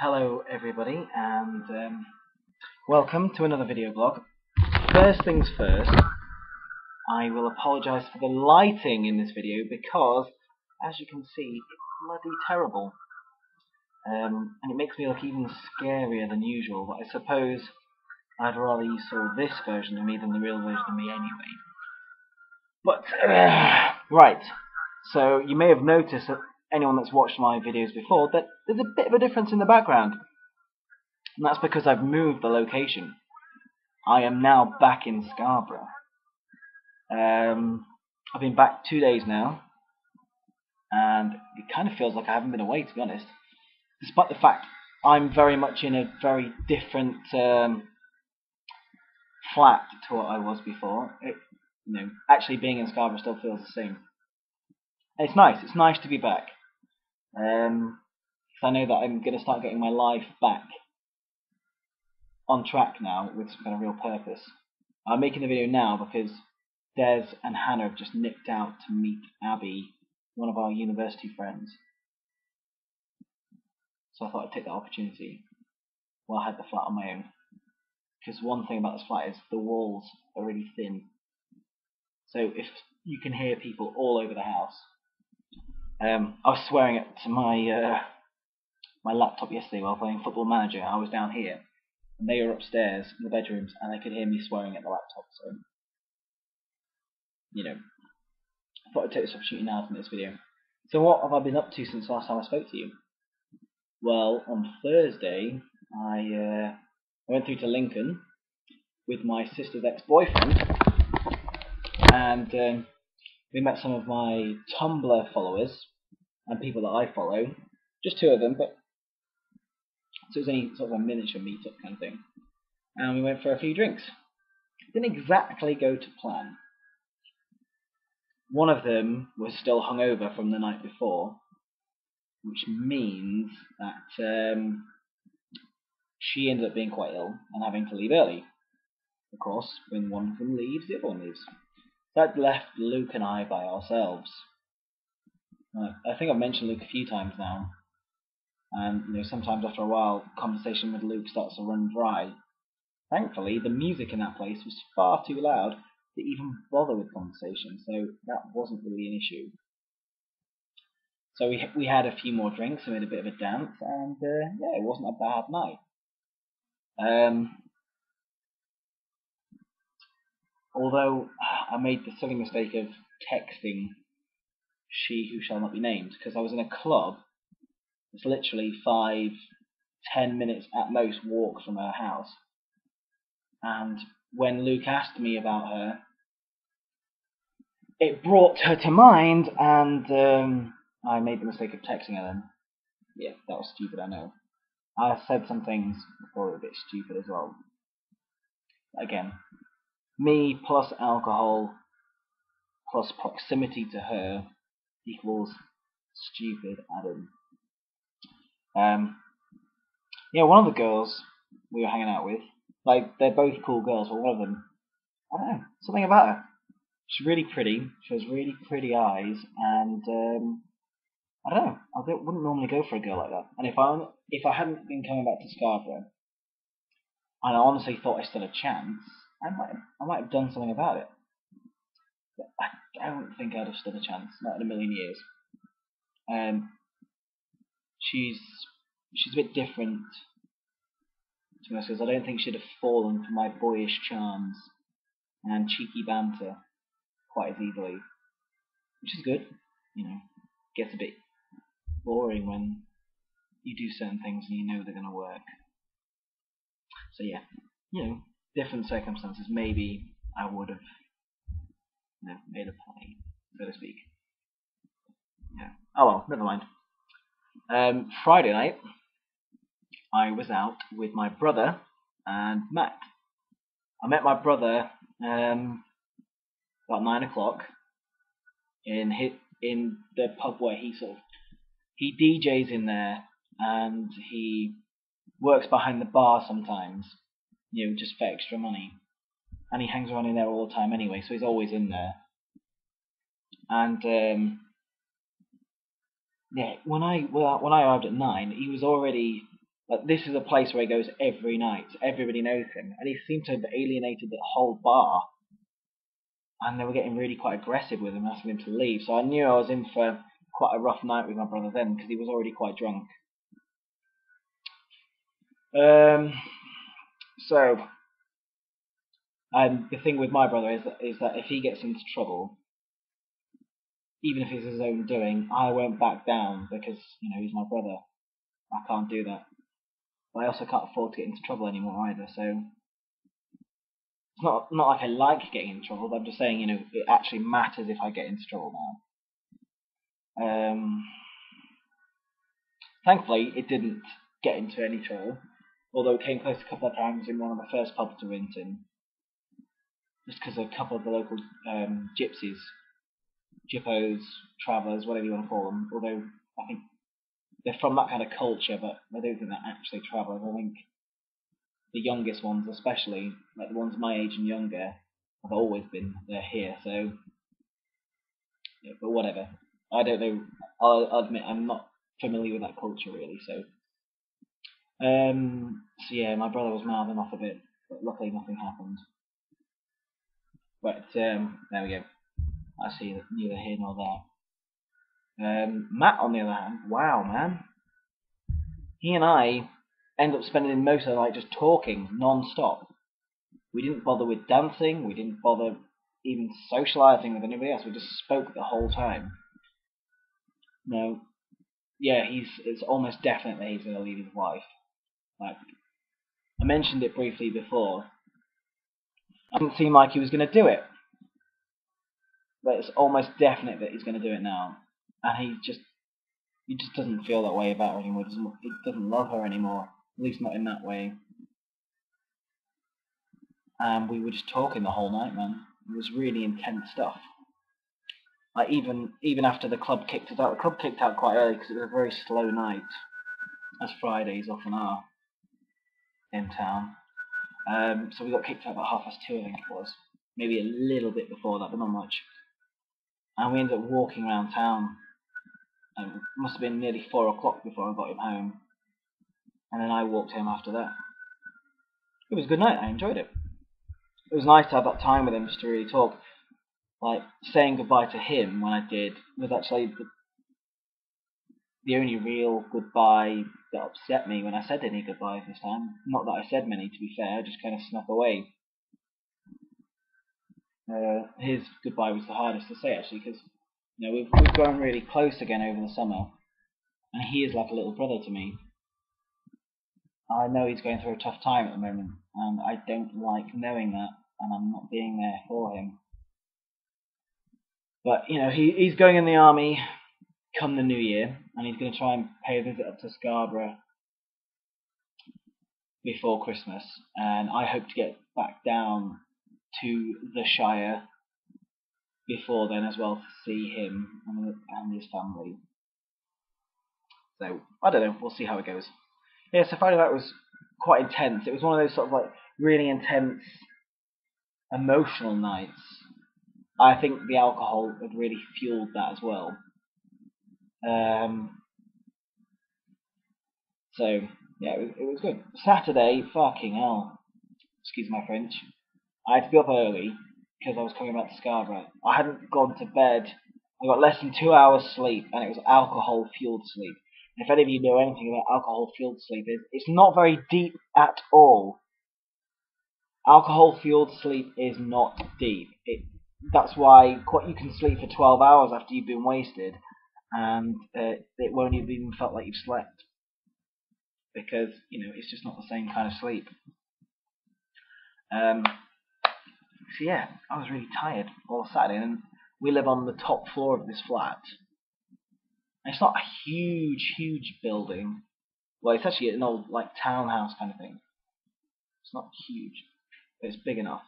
Hello everybody, and welcome to another video blog. First things first, I will apologise for the lighting in this video because, as you can see, it's bloody terrible. And it makes me look even scarier than usual, but I suppose I'd rather you saw this version of me than the real version of me anyway. But, right, so you may have noticed that anyone that's watched my videos before that there's a bit of a difference in the background. And that's because I've moved the location. I am now back in Scarborough. I've been back 2 days now, and it kind of feels like I haven't been away, to be honest. Despite the fact I'm very much in a very different flat to what I was before. Actually being in Scarborough still feels the same. It's nice. It's nice to be back. Because I know that I'm going to start getting my life back on track now with some kind of real purpose. I'm making the video now because Des and Hannah have just nipped out to meet Abby, one of our university friends. So I thought I'd take that opportunity while I had the flat on my own. Because one thing about this flat is the walls are really thin. So if you can hear people all over the house. I was swearing it to my laptop yesterday while playing Football Manager. I was down here, and they were upstairs in the bedrooms, and they could hear me swearing at the laptop. So, I thought I'd take this opportunity now to make this video. So what have I been up to since last time I spoke to you? Well, on Thursday, I went through to Lincoln with my sister's ex-boyfriend, and we met some of my Tumblr followers and people that I follow. Just two of them, but so it was only sort of a miniature meetup kind of thing. And we went for a few drinks. Didn't exactly go to plan. One of them was still hungover from the night before, which means that she ended up being quite ill and having to leave early. Of course, when one of them leaves, the other one leaves. That left Luke and I by ourselves. I think I've mentioned Luke a few times now. And sometimes after a while, conversation with Luke starts to run dry. Thankfully, the music in that place was far too loud to even bother with conversation, so that wasn't really an issue. So we had a few more drinks and we had a bit of a dance, and it wasn't a bad night. Although I made the silly mistake of texting she who shall not be named, because I was in a club. It's literally 5-10 minutes at most walk from her house. And when Luke asked me about her, it brought her to mind, and I made the mistake of texting her then. Yeah, that was stupid, I know. I said some things before that were a bit stupid as well. Again, me plus alcohol plus proximity to her equals stupid Adam. One of the girls we were hanging out with, they're both cool girls, but one of them, I don't know, something about her. She's really pretty, she has really pretty eyes, and I don't know, I wouldn't normally go for a girl like that. And if I hadn't been coming back to Scarborough, and I honestly thought I stood a chance, I might have done something about it. But I don't think I'd have stood a chance, not in a million years. She's a bit different to us, because I don't think she'd have fallen for my boyish charms and cheeky banter quite as easily, which is good. Gets a bit boring when you do certain things and you know they're going to work. So yeah, different circumstances, maybe I would have made a play, so to speak. Yeah. Oh well, never mind. Friday night, I was out with my brother and Matt. I met my brother about 9 o'clock in the pub where he DJs in there, and he works behind the bar sometimes, just for extra money. And he hangs around in there all the time anyway, so he's always in there. And when I arrived at 9, he was already Like, this is a place where he goes every night. Everybody knows him. And he seemed to have alienated the whole bar. And they were getting really quite aggressive with him, asking him to leave. So I knew I was in for quite a rough night with my brother then, because he was already quite drunk. So, the thing with my brother is that if he gets into trouble, even if it's his own doing, I won't back down, because, you know, he's my brother. I can't do that. But I also can't afford to get into trouble anymore either, so it's not like I like getting into trouble, but I'm just saying, you know, it actually matters if I get into trouble now. Thankfully, it didn't get into any trouble, although it came close a couple of times in one of the first pubs we went in, just because a couple of the local gypsies, jippos, travellers, whatever you want to call them, although I think they're from that kind of culture, but I don't think they're actually travellers. I think the youngest ones, especially, like the ones my age and younger, have always been, they're here, so, yeah, but whatever. I don't know, I'll admit I'm not familiar with that culture really, so. So yeah, my brother was mouthing off a bit, but luckily nothing happened. But, there we go. I see that neither here nor there. Matt, on the other hand, wow, man. He and I end up spending most of the night just talking non-stop. We didn't bother with dancing, we didn't bother even socialising with anybody else, we just spoke the whole time. No, yeah, it's almost definitely he's going to leave his wife. Like, I mentioned it briefly before. It didn't seem like he was going to do it. But it's almost definite that he's going to do it now. And he just doesn't feel that way about her anymore. He doesn't love her anymore. At least not in that way. And we were just talking the whole night, man. It was really intense stuff. Like, even after the club kicked us out, the club kicked out quite early because it was a very slow night, as Fridays often are in town. So we got kicked out about 2:30, I think it was. Maybe a little bit before that, but not much. And we ended up walking around town. And it must have been nearly 4 o'clock before I got him home. And then I walked home after that. It was a good night, I enjoyed it. It was nice to have that time with him just to really talk. Like, saying goodbye to him when I did was actually the only real goodbye that upset me when I said any goodbyes this time. Not that I said many, to be fair, I just kind of snuck away. His goodbye was the hardest to say, actually, because, you know, we've grown really close again over the summer, and he is like a little brother to me. I know he's going through a tough time at the moment, and I don't like knowing that, and I'm not being there for him. But, you know, he's going in the army come the new year, and he's going to try and pay a visit up to Scarborough before Christmas, and I hope to get back down to the Shire before then as well to see him and his family. So, I don't know, we'll see how it goes. Yeah, so Friday night was quite intense. It was one of those sort of like really intense emotional nights. I think the alcohol had really fueled that as well. So, yeah, it was good. Saturday, fucking hell. Excuse my French. I had to be up early because I was coming back to Scarborough. I hadn't gone to bed. I got less than 2 hours sleep, and it was alcohol-fueled sleep. And if any of you know anything about alcohol-fueled sleep, it's not very deep at all. Alcohol-fueled sleep is not deep. That's why you can sleep for 12 hours after you've been wasted, and it won't have even felt like you've slept. Because, you know, it's just not the same kind of sleep. So yeah, I was really tired all Saturday, and we live on the top floor of this flat. And it's not a huge building. Well, it's actually an old, like, townhouse kind of thing. It's not huge, but it's big enough.